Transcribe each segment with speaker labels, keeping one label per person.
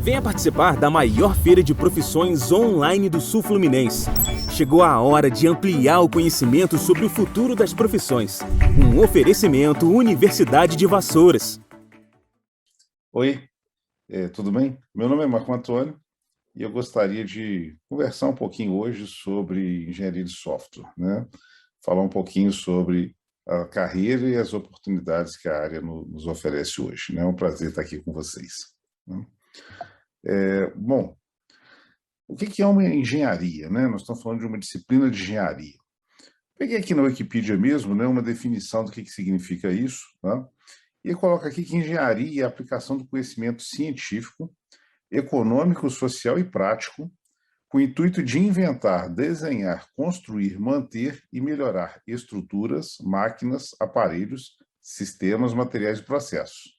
Speaker 1: Venha participar da maior feira de profissões online do Sul Fluminense. Chegou a hora de ampliar o conhecimento sobre o futuro das profissões. Um oferecimento Universidade de Vassouras.
Speaker 2: Oi, tudo bem? Meu nome é Marco Antônio e eu gostaria de conversar um pouquinho hoje sobre engenharia de software, né? Falar um pouquinho sobre a carreira e as oportunidades que a área nos oferece hoje, né? É um prazer estar aqui com vocês, né? Bom, o que é uma engenharia, né? Nós estamos falando de uma disciplina de engenharia. Peguei aqui na Wikipedia mesmo, né, uma definição do que significa isso, tá? E coloca aqui que engenharia é a aplicação do conhecimento científico, econômico, social e prático, com o intuito de inventar, desenhar, construir, manter e melhorar estruturas, máquinas, aparelhos, sistemas, materiais e processos.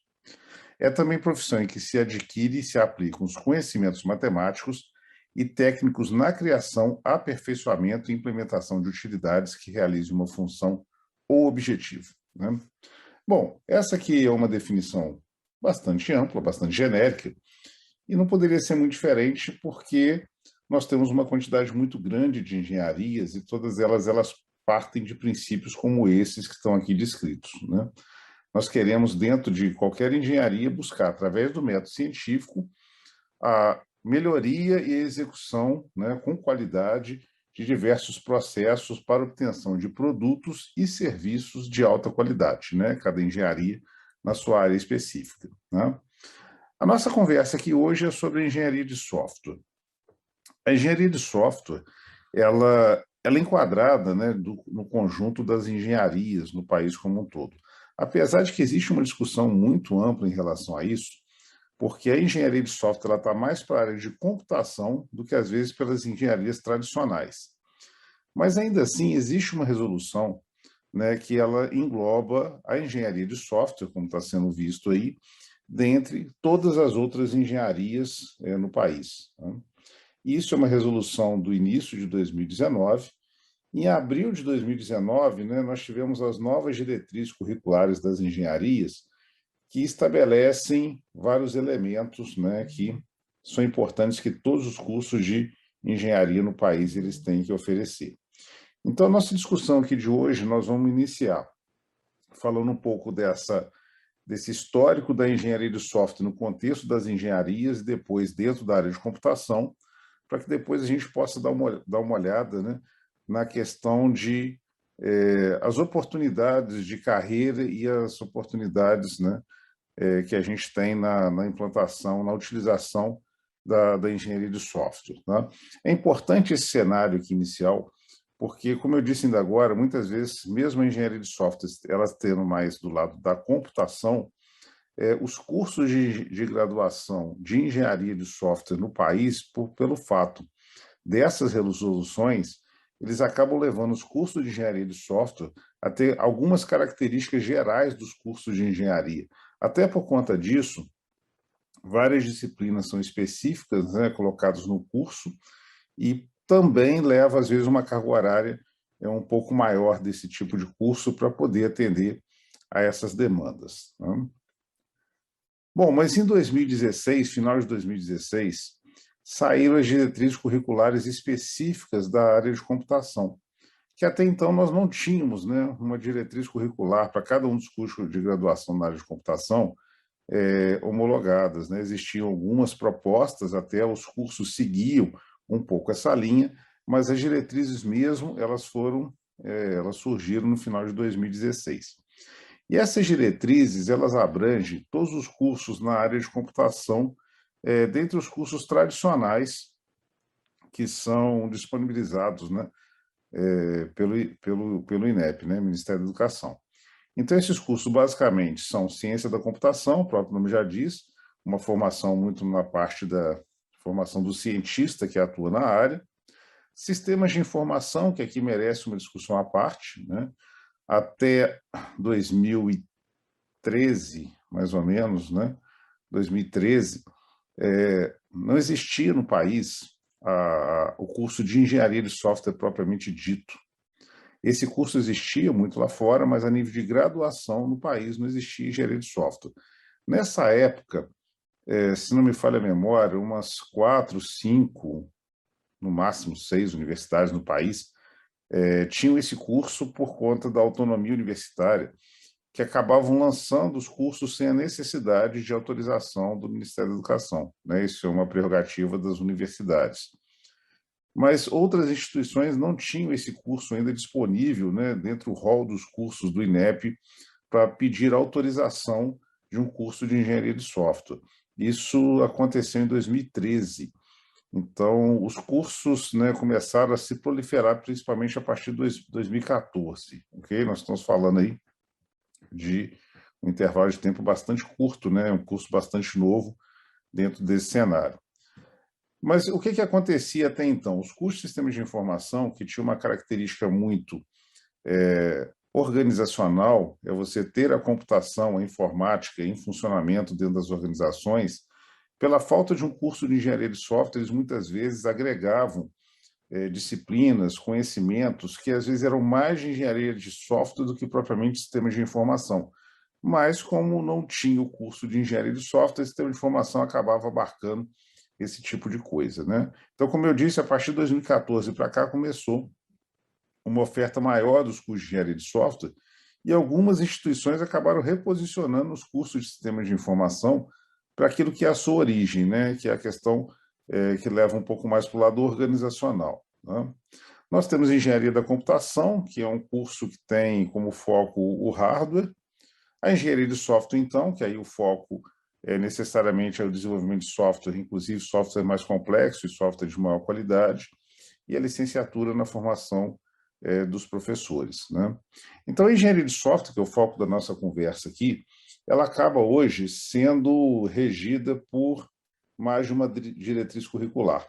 Speaker 2: É também profissão em que se adquire e se aplicam os conhecimentos matemáticos e técnicos na criação, aperfeiçoamento e implementação de utilidades que realizem uma função ou objetivo, né? Bom, essa aqui é uma definição bastante ampla, bastante genérica, e não poderia ser muito diferente porque nós temos uma quantidade muito grande de engenharias e todas elas partem de princípios como esses que estão aqui descritos, né? Nós queremos, dentro de qualquer engenharia, buscar, através do método científico, a melhoria e a execução, né, com qualidade de diversos processos para obtenção de produtos e serviços de alta qualidade, né? Cada engenharia na sua área específica, né? A nossa conversa aqui hoje é sobre a engenharia de software. A engenharia de software, ela é enquadrada, né, no conjunto das engenharias no país como um todo. Apesar de que existe uma discussão muito ampla em relação a isso, porque a engenharia de software está mais para a área de computação do que, às vezes, pelas engenharias tradicionais. Mas, ainda assim, existe uma resolução, né, que ela engloba a engenharia de software, como está sendo visto aí, dentre todas as outras engenharias no país, né? Isso é uma resolução do início de 2019. Em abril de 2019, né, nós tivemos as novas diretrizes curriculares das engenharias, que estabelecem vários elementos, né, que são importantes que todos os cursos de engenharia no país eles têm que oferecer. Então, a nossa discussão aqui de hoje, nós vamos iniciar falando um pouco desse histórico da engenharia de software no contexto das engenharias e depois dentro da área de computação, para que depois a gente possa dar uma olhada, né, na questão de as oportunidades de carreira e as oportunidades, né, que a gente tem na implantação, na utilização da engenharia de software, né? É importante esse cenário aqui inicial, porque, como eu disse ainda agora, muitas vezes, mesmo a engenharia de software, elas tendo mais do lado da computação, os cursos de graduação de engenharia de software no país, pelo fato dessas resoluções, eles acabam levando os cursos de engenharia de software a ter algumas características gerais dos cursos de engenharia. Até por conta disso, várias disciplinas são específicas, né, colocadas no curso, e também leva, às vezes, uma carga horária um pouco maior desse tipo de curso para poder atender a essas demandas, né? Bom, mas em 2016, final de 2016, saíram as diretrizes curriculares específicas da área de computação, que até então nós não tínhamos, né, uma diretriz curricular para cada um dos cursos de graduação na área de computação homologadas, né? Existiam algumas propostas, até os cursos seguiam um pouco essa linha, mas as diretrizes mesmo, elas surgiram no final de 2016. E essas diretrizes, elas abrangem todos os cursos na área de computação, dentre os cursos tradicionais que são disponibilizados, né, pelo INEP, né, Ministério da Educação. Então, esses cursos, basicamente, são ciência da computação, o próprio nome já diz, uma formação muito na parte da formação do cientista que atua na área, sistemas de informação, que aqui merece uma discussão à parte, né? Até 2013, mais ou menos, né? 2013, não existia no país o curso de engenharia de software propriamente dito. Esse curso existia muito lá fora, mas a nível de graduação no país não existia engenharia de software. Nessa época, se não me falha a memória, umas 4, 5, no máximo 6 universidades no país tinham esse curso por conta da autonomia universitária, que acabavam lançando os cursos sem a necessidade de autorização do Ministério da Educação, né? Isso é uma prerrogativa das universidades. Mas outras instituições não tinham esse curso ainda disponível, né, dentro do rol dos cursos do INEP, para pedir autorização de um curso de engenharia de software. Isso aconteceu em 2013. Então, os cursos, né, começaram a se proliferar principalmente a partir de 2014. Ok? Nós estamos falando aí de um intervalo de tempo bastante curto, né, um curso bastante novo dentro desse cenário. Mas o que acontecia até então? Os cursos de sistemas de informação, que tinham uma característica muito organizacional, é você ter a computação, a informática em funcionamento dentro das organizações, pela falta de um curso de engenharia de software, eles muitas vezes agregavam disciplinas, conhecimentos, que às vezes eram mais de engenharia de software do que propriamente sistemas de informação. Mas, como não tinha o curso de engenharia de software, o sistema de informação acabava abarcando esse tipo de coisa, né? Então, como eu disse, a partir de 2014 para cá começou uma oferta maior dos cursos de engenharia de software e algumas instituições acabaram reposicionando os cursos de sistemas de informação para aquilo que é a sua origem, né? Que é a questão que leva um pouco mais para o lado organizacional, né? Nós temos engenharia da computação, que é um curso que tem como foco o hardware. A engenharia de software, então, que aí o foco necessariamente é o desenvolvimento de software, inclusive software mais complexo e software de maior qualidade, e a licenciatura na formação dos professores, né? Então, a engenharia de software, que é o foco da nossa conversa aqui, ela acaba hoje sendo regida por mais de uma diretriz curricular.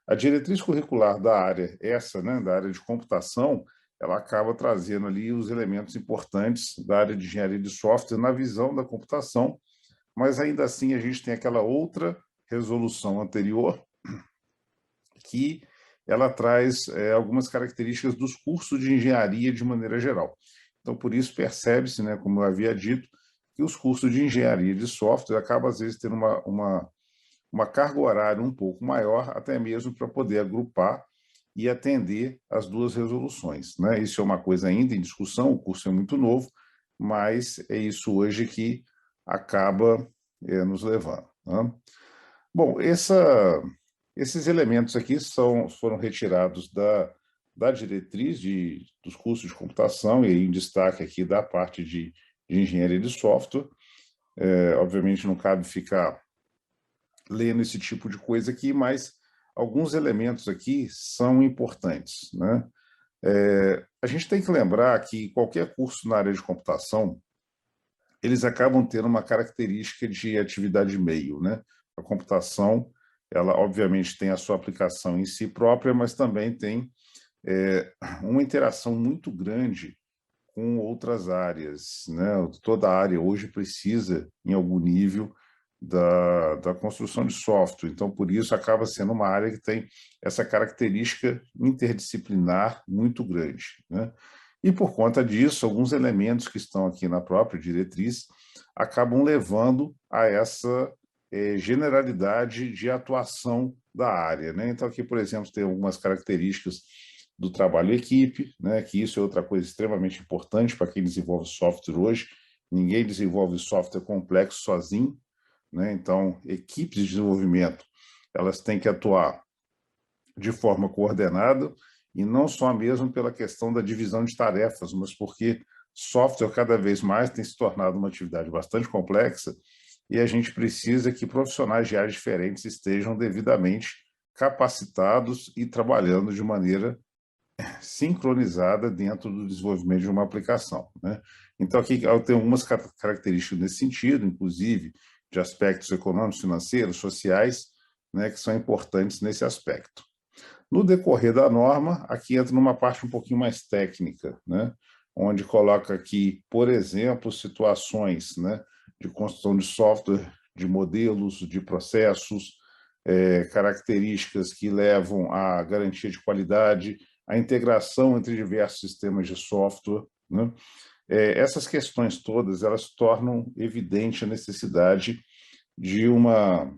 Speaker 2: A diretriz curricular da área, né, da área de computação, ela acaba trazendo ali os elementos importantes da área de engenharia de software na visão da computação, mas ainda assim a gente tem aquela outra resolução anterior que ela traz algumas características dos cursos de engenharia de maneira geral. Então, por isso percebe-se, né, como eu havia dito, que os cursos de engenharia de software acabam, às vezes, tendo uma carga horária um pouco maior, até mesmo para poder agrupar e atender as duas resoluções, né? Isso é uma coisa ainda em discussão, o curso é muito novo, mas é isso hoje que acaba nos levando, né? Bom, esses elementos aqui foram retirados da diretriz dos cursos de computação, e aí em destaque aqui da parte de engenharia de software. Obviamente não cabe ficar lendo esse tipo de coisa aqui, mas alguns elementos aqui são importantes, né? A gente tem que lembrar que qualquer curso na área de computação, eles acabam tendo uma característica de atividade meio, né? A computação, ela obviamente tem a sua aplicação em si própria, mas também tem uma interação muito grande com outras áreas, né? Toda área hoje precisa, em algum nível, da construção de software. Então, por isso, acaba sendo uma área que tem essa característica interdisciplinar muito grande, né? E, por conta disso, alguns elementos que estão aqui na própria diretriz acabam levando a essa generalidade de atuação da área, né? Então, aqui, por exemplo, tem algumas características do trabalho em equipe, né? Que isso é outra coisa extremamente importante para quem desenvolve software hoje. Ninguém desenvolve software complexo sozinho, né? Então, equipes de desenvolvimento, elas têm que atuar de forma coordenada, e não só mesmo pela questão da divisão de tarefas, mas porque software cada vez mais tem se tornado uma atividade bastante complexa, e a gente precisa que profissionais de áreas diferentes estejam devidamente capacitados e trabalhando de maneira sincronizada dentro do desenvolvimento de uma aplicação, né? Então, aqui eu tenho algumas características nesse sentido, inclusive de aspectos econômicos, financeiros, sociais, né, que são importantes nesse aspecto. No decorrer da norma, aqui entra numa parte um pouquinho mais técnica, né, onde coloca aqui, por exemplo, situações, né, de construção de software, de modelos, de processos, características que levam à garantia de qualidade, a integração entre diversos sistemas de software, né? Essas questões todas, elas tornam evidente a necessidade de uma,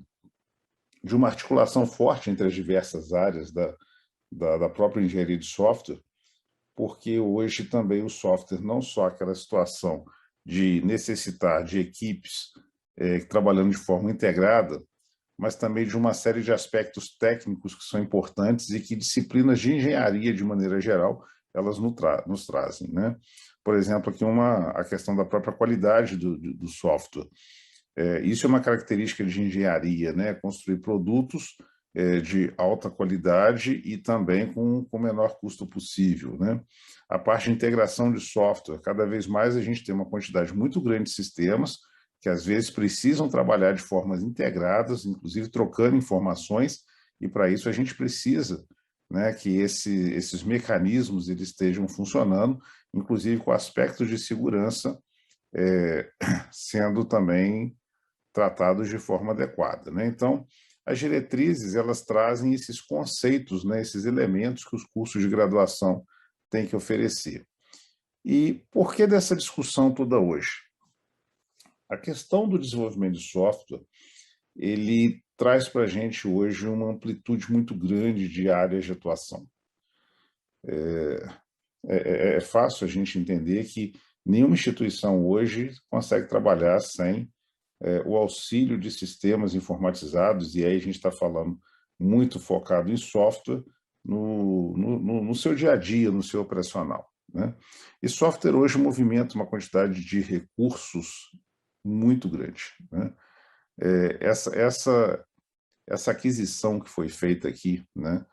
Speaker 2: de uma articulação forte entre as diversas áreas da própria engenharia de software, porque hoje também o software, não só aquela situação de necessitar de equipes trabalhando de forma integrada, mas também de uma série de aspectos técnicos que são importantes e que disciplinas de engenharia, de maneira geral, elas nos trazem, né? Por exemplo, aqui a questão da própria qualidade do software. Isso é uma característica de engenharia, né? Construir produtos de alta qualidade e também com o menor custo possível, né? A parte de integração de software, cada vez mais a gente tem uma quantidade muito grande de sistemas que às vezes precisam trabalhar de formas integradas, inclusive trocando informações, e para isso a gente precisa, né, que esses mecanismos eles estejam funcionando, inclusive com aspectos de segurança sendo também tratados de forma adequada, né? Então, as diretrizes elas trazem esses conceitos, né, esses elementos que os cursos de graduação têm que oferecer. E por que dessa discussão toda hoje? A questão do desenvolvimento de software, ele traz para a gente hoje uma amplitude muito grande de áreas de atuação. É fácil a gente entender que nenhuma instituição hoje consegue trabalhar sem o auxílio de sistemas informatizados, e aí a gente está falando muito focado em software no seu dia a dia, no seu operacional, né? E software hoje movimenta uma quantidade de recursos muito grande, né? Essa aquisição que foi feita aqui, né,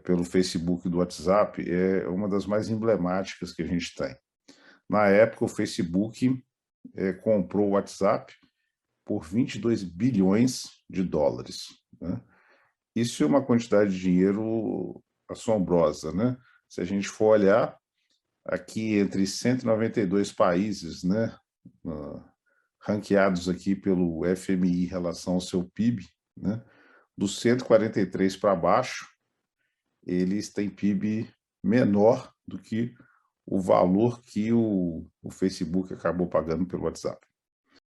Speaker 2: pelo Facebook e do WhatsApp é uma das mais emblemáticas que a gente tem. Na época, o Facebook comprou o WhatsApp por 22 bilhões de dólares, né? Isso é uma quantidade de dinheiro assombrosa, né? Se a gente for olhar, aqui entre 192 países, né, ranqueados aqui pelo FMI em relação ao seu PIB, né, dos 143 para baixo, eles têm PIB menor do que o valor que o Facebook acabou pagando pelo WhatsApp.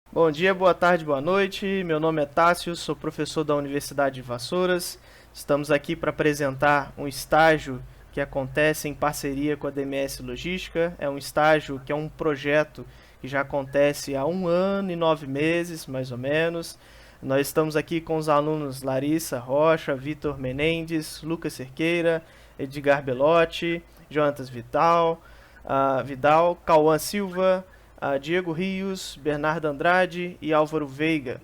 Speaker 3: Bom dia, boa tarde, boa noite. Meu nome é Tássio, sou professor da Universidade de Vassouras. Estamos aqui para apresentar um estágio que acontece em parceria com a DMS Logística. É um estágio que é um projeto que já acontece há 1 ano e 9 meses, mais ou menos. Nós estamos aqui com os alunos Larissa Rocha, Vitor Menendez, Lucas Cerqueira, Edgar Belotti, Jonatas Vidal, Cauã Silva, Diego Rios, Bernardo Andrade e Álvaro Veiga.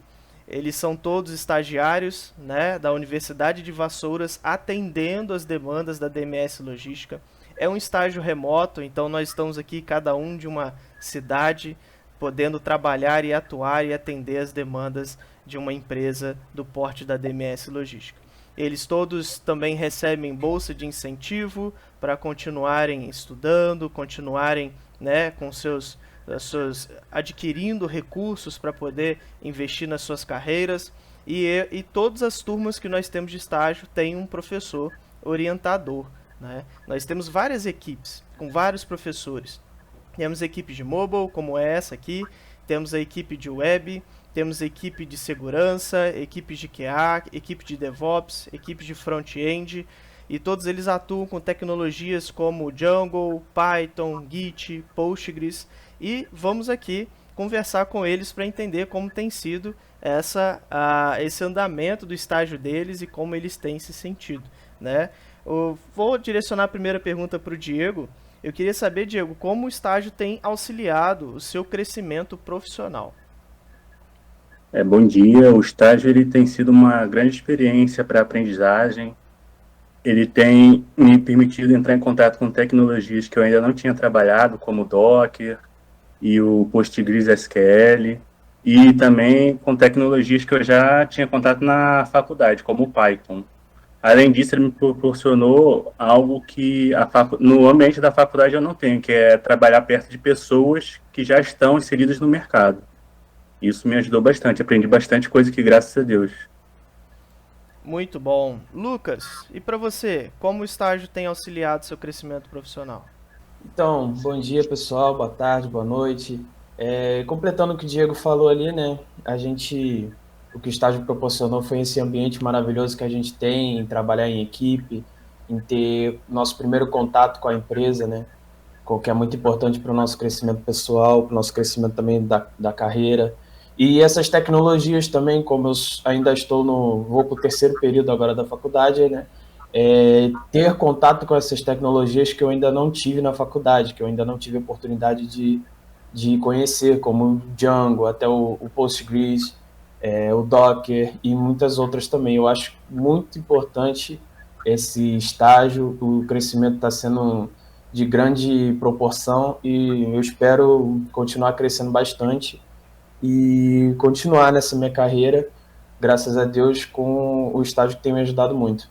Speaker 3: Eles são todos estagiários, né, da Universidade de Vassouras, atendendo as demandas da DMS Logística. É um estágio remoto, então nós estamos aqui, cada um de uma cidade, podendo trabalhar e atuar e atender as demandas de uma empresa do porte da DMS Logística. Eles todos também recebem bolsa de incentivo para continuarem estudando, continuarem, né, com seus adquirindo recursos para poder investir nas suas carreiras, e todas as turmas que nós temos de estágio têm um professor orientador, né? Nós temos várias equipes com vários professores. Temos equipe de mobile, como é essa aqui, temos a equipe de web, temos equipe de segurança, equipe de QA, equipe de DevOps, equipe de front-end, e todos eles atuam com tecnologias como Django, Python, Git, Postgres, e vamos aqui conversar com eles para entender como tem sido esse andamento do estágio deles e como eles têm se sentido, né? Eu vou direcionar a primeira pergunta para o Diego. Eu queria saber, Diego, como o estágio tem auxiliado o seu crescimento profissional?
Speaker 4: Bom dia. O estágio ele tem sido uma grande experiência para a aprendizagem. Ele tem me permitido entrar em contato com tecnologias que eu ainda não tinha trabalhado, como o Docker e o PostgreSQL, e também com tecnologias que eu já tinha contato na faculdade, como o Python. Além disso, ele me proporcionou algo que no ambiente da faculdade eu não tenho, que é trabalhar perto de pessoas que já estão inseridas no mercado. Isso me ajudou bastante, aprendi bastante coisa que, graças a Deus.
Speaker 3: Muito bom. Lucas, e para você, como o estágio tem auxiliado seu crescimento profissional?
Speaker 5: Então, bom dia pessoal, boa tarde, boa noite. Completando o que o Diego falou ali, né? A gente o que o estágio proporcionou foi esse ambiente maravilhoso que a gente tem em trabalhar em equipe, em ter nosso primeiro contato com a empresa, né? O que é muito importante para o nosso crescimento pessoal, para o nosso crescimento também da carreira. E essas tecnologias também, como eu ainda vou para o terceiro período agora da faculdade, né? Ter contato com essas tecnologias que eu ainda não tive na faculdade, que eu ainda não tive a oportunidade de conhecer, como o Django, até o Postgres, o Docker e muitas outras também. Eu acho muito importante esse estágio, o crescimento está sendo de grande proporção e eu espero continuar crescendo bastante e continuar nessa minha carreira, graças a Deus, com o estágio que tem me ajudado muito.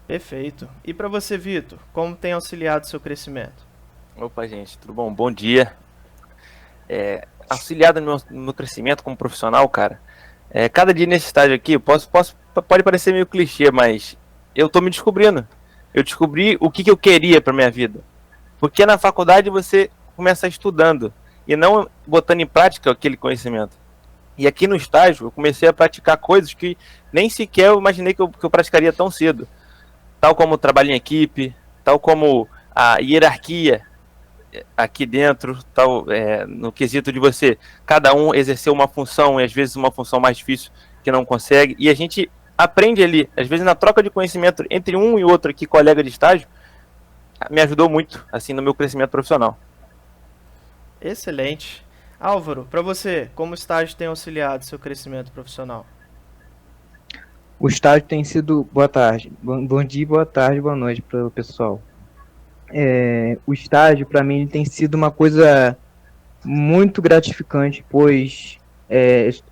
Speaker 3: Perfeito. E para você, Vitor, como tem auxiliado o seu crescimento?
Speaker 6: Opa, gente, tudo bom? Bom dia. Auxiliado no meu crescimento como profissional, cara, cada dia nesse estágio aqui, pode parecer meio clichê, mas eu tô me descobrindo. Eu descobri o que eu queria para minha vida. Porque na faculdade você começa estudando e não botando em prática aquele conhecimento. E aqui no estágio eu comecei a praticar coisas que nem sequer eu imaginei que eu praticaria tão cedo. Tal como o trabalho em equipe, tal como a hierarquia aqui dentro, no quesito de você, cada um exercer uma função e às vezes uma função mais difícil que não consegue. E a gente aprende ali, às vezes na troca de conhecimento entre um e outro aqui, colega de estágio, me ajudou muito, assim, no meu crescimento profissional.
Speaker 3: Excelente. Álvaro, para você, como o estágio tem auxiliado seu crescimento profissional?
Speaker 7: O estágio tem sido... Boa tarde. Bom dia, boa tarde, boa noite para o pessoal. O estágio, para mim, ele tem sido uma coisa muito gratificante, pois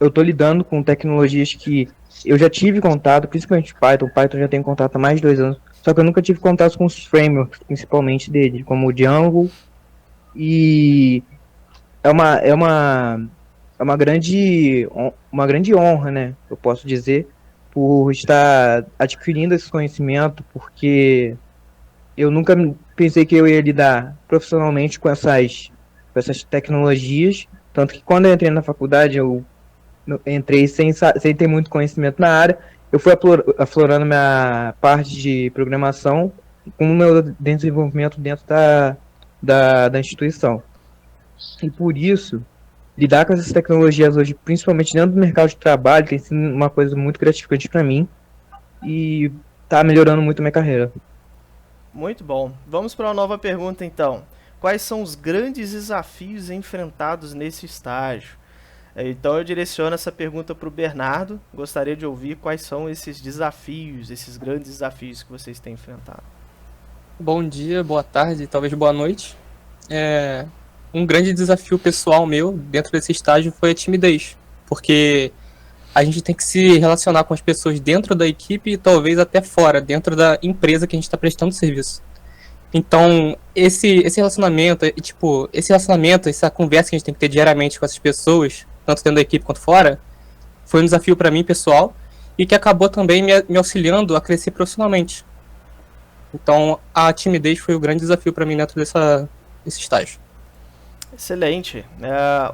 Speaker 7: eu estou lidando com tecnologias que eu já tive contato, principalmente Python. Python já tenho contato há mais de 2 anos, só que eu nunca tive contato com os frameworks, principalmente dele, como o Django, e é uma grande honra, né, eu posso dizer, por estar adquirindo esse conhecimento, porque eu nunca pensei que eu ia lidar profissionalmente com essas tecnologias, tanto que quando eu entrei na faculdade, eu entrei sem ter muito conhecimento na área. Eu fui aflorando minha parte de programação com o meu desenvolvimento dentro da instituição. E por isso, lidar com essas tecnologias hoje, principalmente dentro do mercado de trabalho, tem sido uma coisa muito gratificante para mim e está melhorando muito a minha carreira.
Speaker 3: Muito bom. Vamos para uma nova pergunta então. Quais são os grandes desafios enfrentados nesse estágio? Então eu direciono essa pergunta para o Bernardo. Gostaria de ouvir quais são esses desafios, esses grandes desafios que vocês têm enfrentado.
Speaker 8: Bom dia, boa tarde, talvez boa noite. Um grande desafio pessoal meu dentro desse estágio foi a timidez, porque a gente tem que se relacionar com as pessoas dentro da equipe e talvez até fora, dentro da empresa que a gente está prestando serviço. Então, esse relacionamento, essa conversa que a gente tem que ter diariamente com essas pessoas, tanto dentro da equipe quanto fora, foi um desafio para mim, pessoal, e que acabou também me auxiliando a crescer profissionalmente. Então, a timidez foi o grande desafio para mim dentro desse estágio.
Speaker 3: Excelente.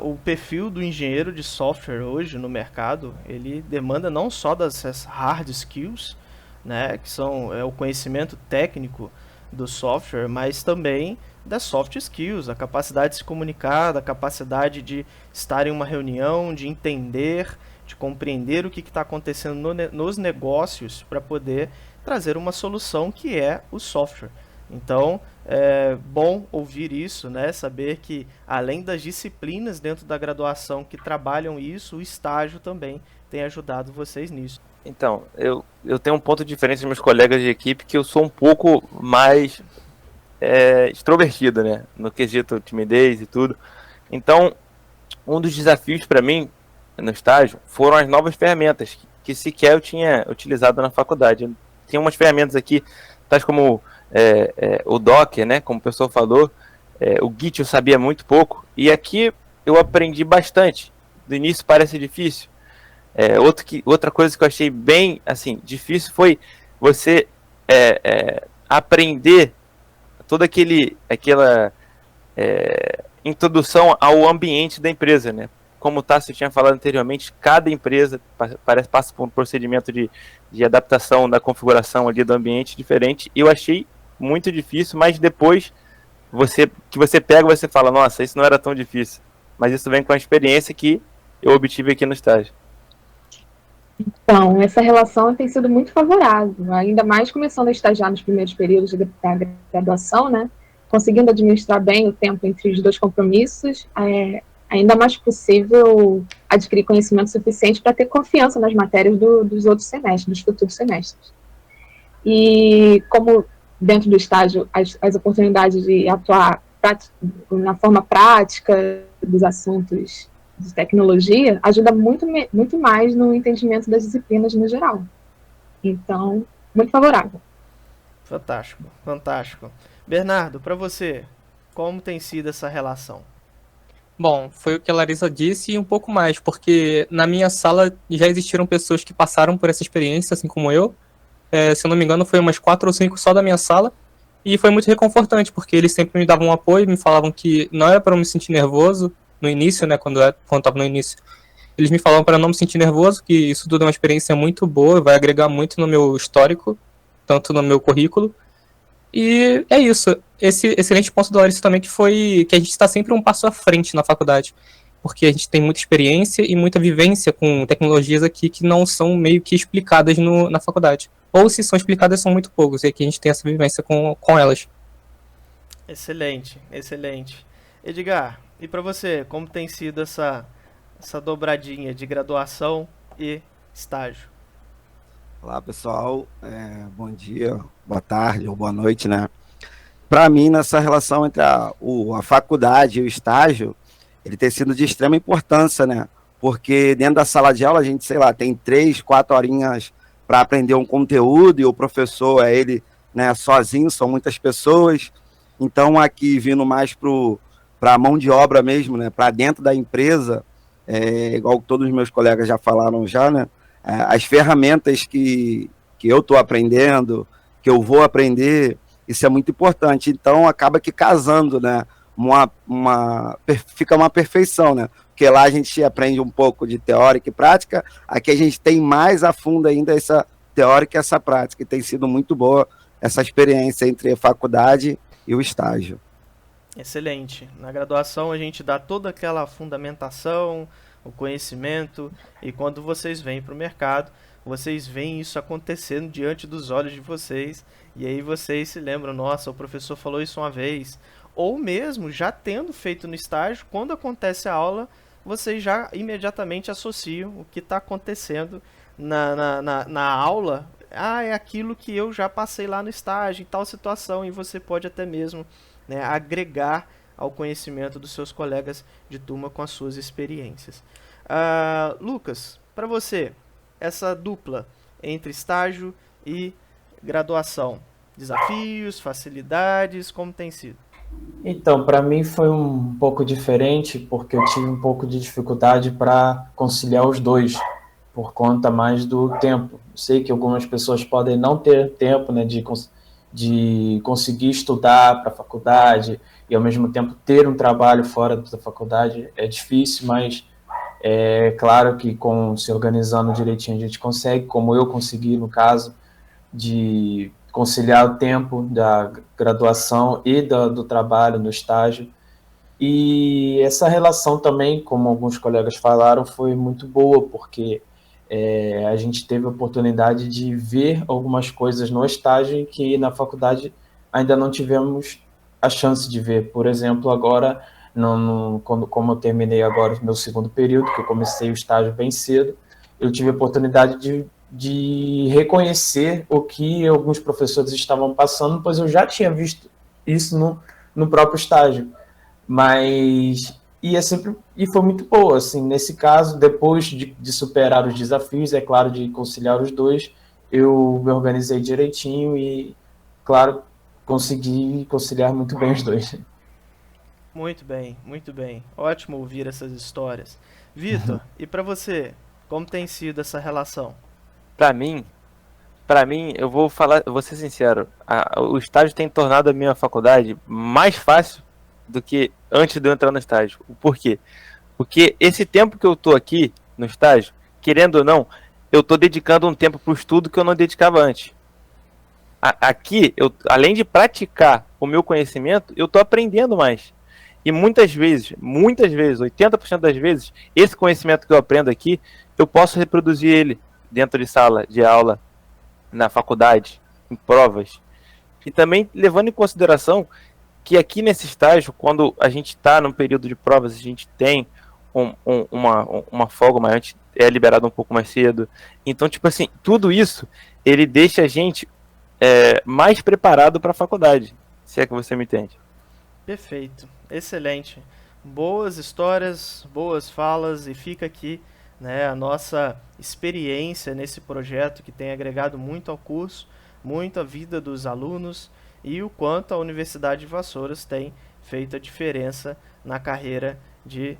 Speaker 3: O perfil do engenheiro de software hoje no mercado, ele demanda não só das hard skills, né, que são o conhecimento técnico do software, mas também das soft skills, a capacidade de se comunicar, da capacidade de estar em uma reunião, de entender, de compreender o que está acontecendo nos negócios para poder trazer uma solução que é o software. Então, é bom ouvir isso, né? Saber que além das disciplinas dentro da graduação que trabalham isso, o estágio também tem ajudado vocês nisso.
Speaker 6: Então, eu tenho um ponto diferente dos meus colegas de equipe, que eu sou um pouco mais extrovertido, né? No quesito timidez e tudo. Então, um dos desafios para mim no estágio foram as novas ferramentas que sequer eu tinha utilizado na faculdade. Tem umas ferramentas aqui, tais como o Docker, né? Como o pessoal falou, o Git eu sabia muito pouco, e aqui eu aprendi bastante. Do início parece difícil. Outra coisa que eu achei bem assim, difícil foi você aprender toda aquela introdução ao ambiente da empresa, né? como o Tássio tinha falado anteriormente, cada empresa passa por um procedimento de adaptação da configuração ali do ambiente diferente. Eu achei muito difícil, mas depois você pega e você fala, nossa, isso não era tão difícil. Mas isso vem com a experiência que eu obtive aqui no estágio.
Speaker 9: Então, essa relação tem sido muito favorável, ainda mais começando a estagiar nos primeiros períodos da graduação, né? Conseguindo administrar bem o tempo entre os dois compromissos, é ainda mais possível adquirir conhecimento suficiente para ter confiança nas matérias dos outros semestres, dos futuros semestres. E como dentro do estágio as oportunidades de atuar na forma prática dos assuntos de tecnologia ajuda muito mais no entendimento das disciplinas no geral. Então, muito favorável.
Speaker 3: Fantástico, fantástico. Bernardo, para você, como tem sido essa relação?
Speaker 8: Bom, foi o que a Larissa disse e um pouco mais, porque na minha sala já existiram pessoas que passaram por essa experiência, assim como eu. Se eu não me engano, foi umas 4 ou 5 só da minha sala. E foi muito reconfortante, porque eles sempre me davam um apoio, me falavam que não era para eu me sentir nervoso no início, né, quando eu estava no início. Eles me falavam para não me sentir nervoso, que isso tudo é uma experiência muito boa, vai agregar muito no meu histórico, tanto no meu currículo. E é isso. Esse excelente ponto da Larissa também, que foi que a gente está sempre um passo à frente na faculdade, porque a gente tem muita experiência e muita vivência com tecnologias aqui que não são meio que explicadas na faculdade. Ou se são explicadas, são muito poucos, e aqui a gente tem essa vivência com elas.
Speaker 3: Excelente, excelente. Edgar, e para você, como tem sido essa dobradinha de graduação e estágio?
Speaker 10: Olá, pessoal. Bom dia, boa tarde ou boa noite, né? Para mim, nessa relação entre a faculdade e o estágio, ele tem sido de extrema importância, né? Porque dentro da sala de aula, a gente, sei lá, tem 3, 4 horinhas para aprender um conteúdo e o professor é ele, né, sozinho, são muitas pessoas. Então, aqui, vindo mais para a mão de obra mesmo, né? Para dentro da empresa, igual todos os meus colegas já falaram já, né? As ferramentas que eu estou aprendendo, que eu vou aprender, isso é muito importante. Então, acaba que casando, né? Fica uma perfeição, né? Porque lá a gente aprende um pouco de teórica e prática, aqui a gente tem mais a fundo ainda essa teórica e essa prática, e tem sido muito boa essa experiência entre a faculdade e o estágio.
Speaker 3: Excelente. Na graduação a gente dá toda aquela fundamentação, o conhecimento, e quando vocês vêm para o mercado, vocês veem isso acontecendo diante dos olhos de vocês, e aí vocês se lembram, nossa, o professor falou isso uma vez, ou mesmo já tendo feito no estágio, quando acontece a aula, vocês já imediatamente associam o que está acontecendo na aula, é aquilo que eu já passei lá no estágio, em tal situação, e você pode até mesmo, né, agregar ao conhecimento dos seus colegas de turma com as suas experiências. Lucas, para você, essa dupla entre estágio e graduação, desafios, facilidades, como tem sido?
Speaker 5: Então, para mim foi um pouco diferente, porque eu tive um pouco de dificuldade para conciliar os dois, por conta mais do tempo. Sei que algumas pessoas podem não ter tempo, né, de conseguir estudar para a faculdade e, ao mesmo tempo, ter um trabalho fora da faculdade. É difícil, mas é claro que se organizando direitinho a gente consegue, como eu consegui, no caso, de conciliar o tempo da graduação e do trabalho no estágio. E essa relação também, como alguns colegas falaram, foi muito boa, porque a gente teve a oportunidade de ver algumas coisas no estágio que na faculdade ainda não tivemos a chance de ver. Por exemplo, agora, como eu terminei agora o meu segundo período, que eu comecei o estágio bem cedo, eu tive a oportunidade de reconhecer o que alguns professores estavam passando, pois eu já tinha visto isso no próprio estágio. E foi muito boa, assim, nesse caso, depois de superar os desafios, é claro, de conciliar os dois, eu me organizei direitinho e, claro, consegui conciliar muito bem os dois.
Speaker 3: Muito bem, muito bem. Ótimo ouvir essas histórias. Vitor, e para você, como tem sido essa relação?
Speaker 6: Para mim, eu vou ser sincero, o estágio tem tornado a minha faculdade mais fácil do que antes de eu entrar no estágio. Por quê? Porque esse tempo que eu tô aqui no estágio, querendo ou não, eu tô dedicando um tempo pro estudo que eu não dedicava antes. Aqui, além de praticar o meu conhecimento, eu tô aprendendo mais. E muitas vezes, 80% das vezes, esse conhecimento que eu aprendo aqui, eu posso reproduzir ele dentro de sala de aula, na faculdade, em provas. E também levando em consideração que aqui nesse estágio, quando a gente está num período de provas, a gente tem uma folga maior, a gente é liberado um pouco mais cedo. Então, tipo assim, tudo isso, ele deixa a gente mais preparado para a faculdade, se é que você me entende.
Speaker 3: Perfeito, excelente. Boas histórias, boas falas, e fica aqui, né, a nossa experiência nesse projeto que tem agregado muito ao curso, muito à vida dos alunos e o quanto a Universidade de Vassouras tem feito a diferença na carreira de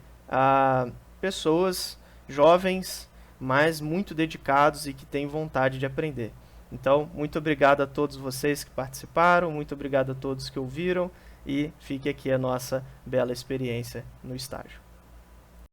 Speaker 3: pessoas jovens, mas muito dedicados e que têm vontade de aprender. Então, muito obrigado a todos vocês que participaram, muito obrigado a todos que ouviram, e fique aqui a nossa bela experiência no estágio.